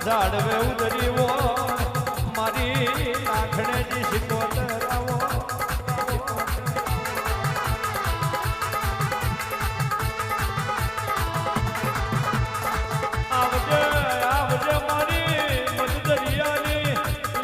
ઝાડવે ઉતરીવો મારી નાખણેજી શિકોતરાવો આવજે આવજે મારી મધદરિયાની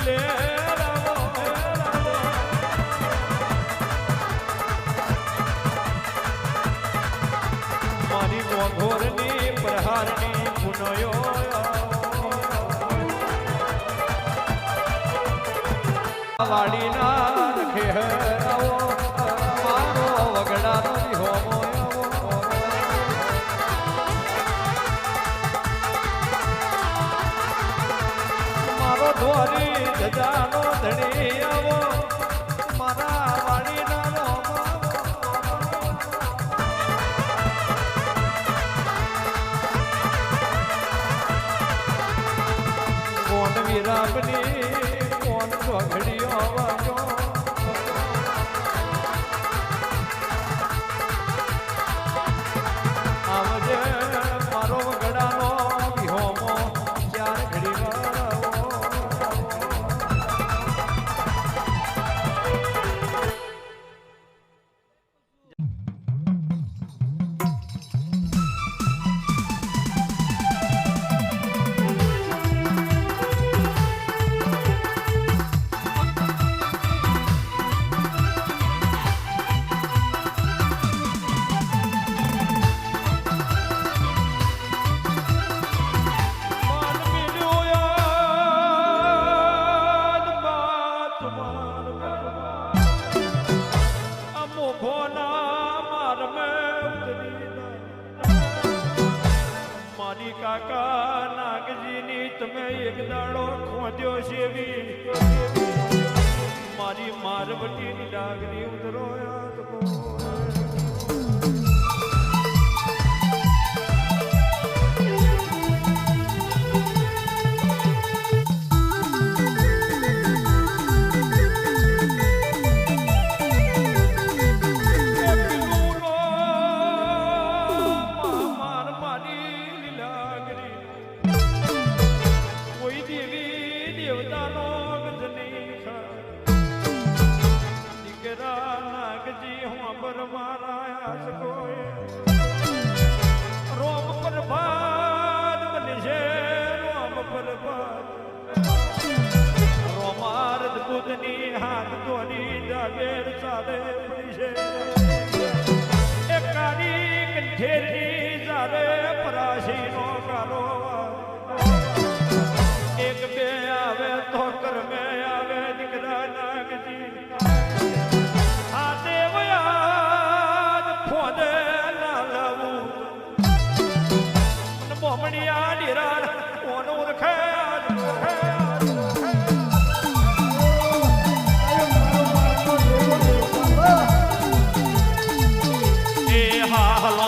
લેરાવો મારી મોઘોરની પ્રહારની પુનયો વાડીના ખેહરાવો મારો વગડાનો વિહોમો મારો ધોરી જજાનો ધણી આવો મારા વાડીના કોણ વિરામની કોણ ચોઘડીઓ આવાજો આવજે મારો વગડાનો વિહોમો ચાર ઘડી વાળાવો કાકા નાગજીની તમે એક દાડો ખોદ્યો છે મારી મારવટીની ડાગરી ઉતરો રોમ પર ભાદ બનશે રોમ પર ભાદ રોમારદ બુધની હાથ ધોની જાગેર સાદે પડી છે એકાની કંઠેરની જારે પરાશીનો કારો એક બે આવે તો કરમે આવે દીકરા નાગજી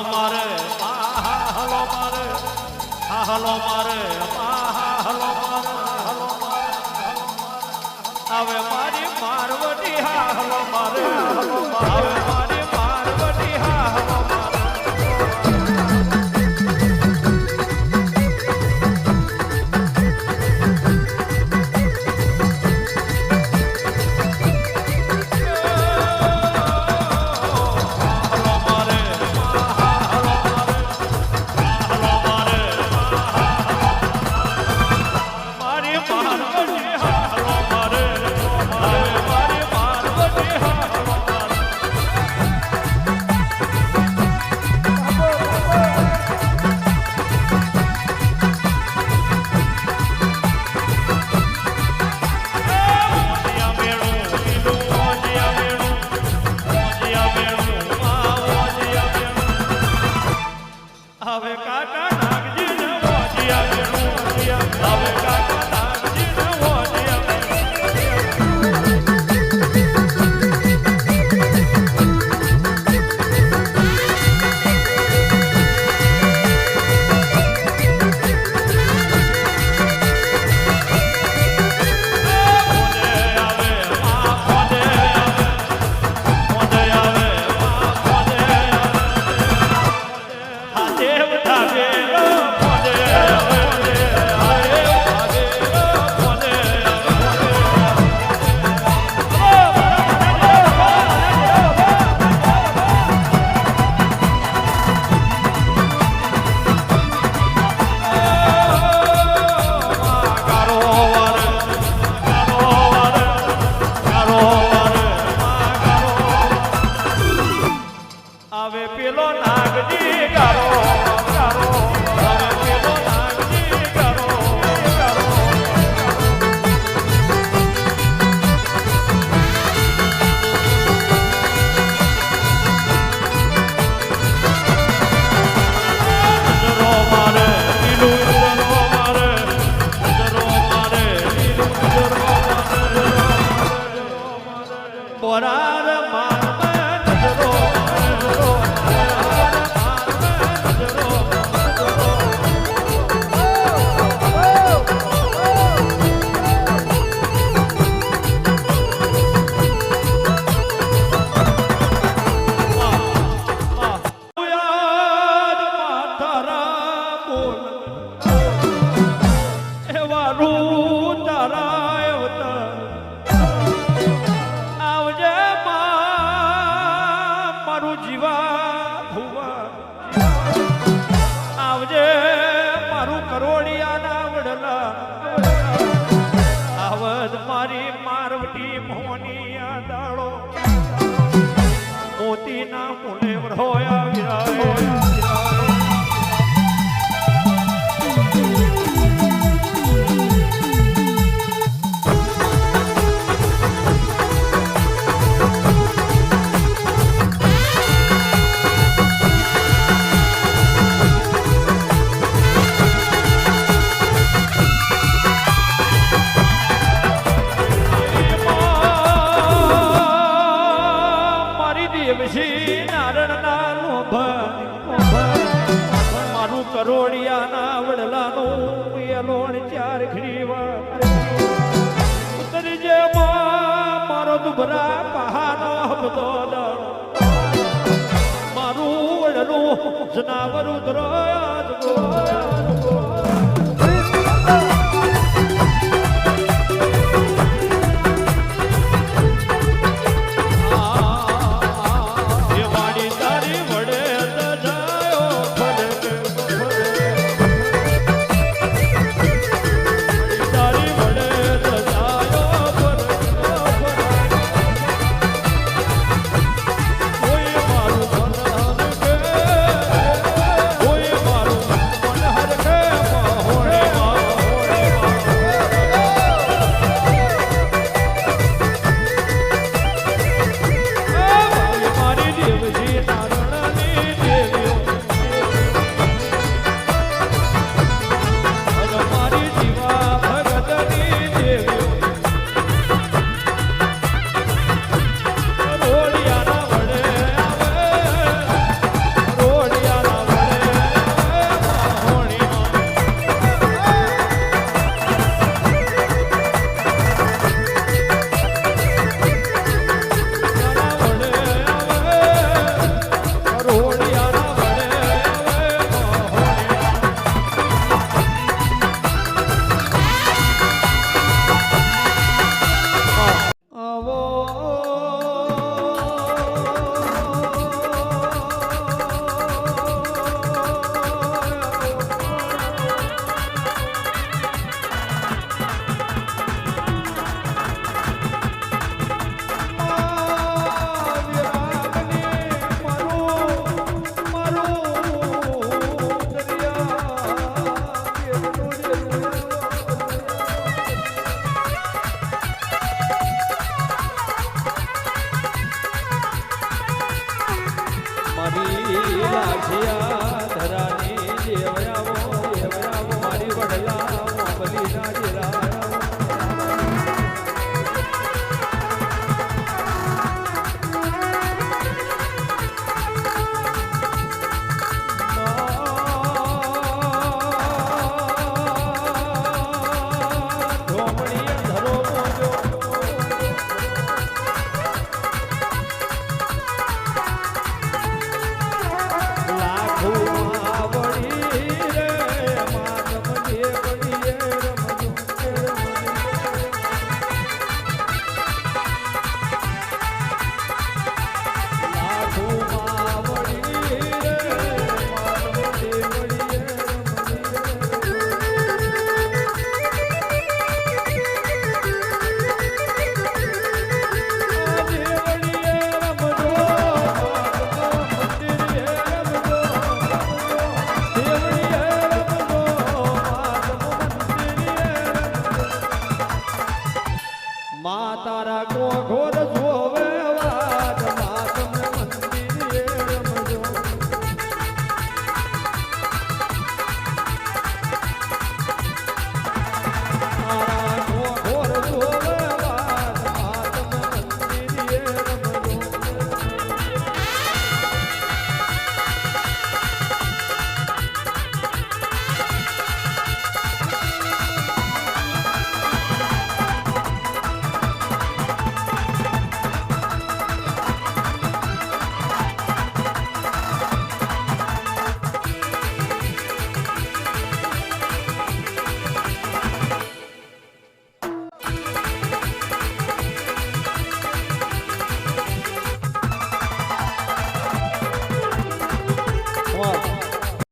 મારે હાલો મારે હાલો મારે હાલો હવે મારી મારવટી હાલો મારે હાલો હવે મારી મારવટી હાલો મારે હવે કાકા નાગજી ને મોજિયા મેણું હવે કાકા નાગજી ને મોજિયા હવે પેલો નાગજી ગારો ગારો હવે પેલો નાગજી ગારો ગારો નજરો મારે લીલું નજરો મારે નજરો મારે લીલું નજરો મારે બોરાર માર નજરો આવજે મારું કરોડિયાના વડલા આવદ મારી મારવટી મોની દાડો મોતીના મુને વરોયા વિરાય મારું કરોડિયાના વડલાનું એલોણ ચાર ખરીવા ઉતરી જે મારો દુભરા પહાનો હબતો મારું વડલું જનાવર ઉતરો વાજ્યા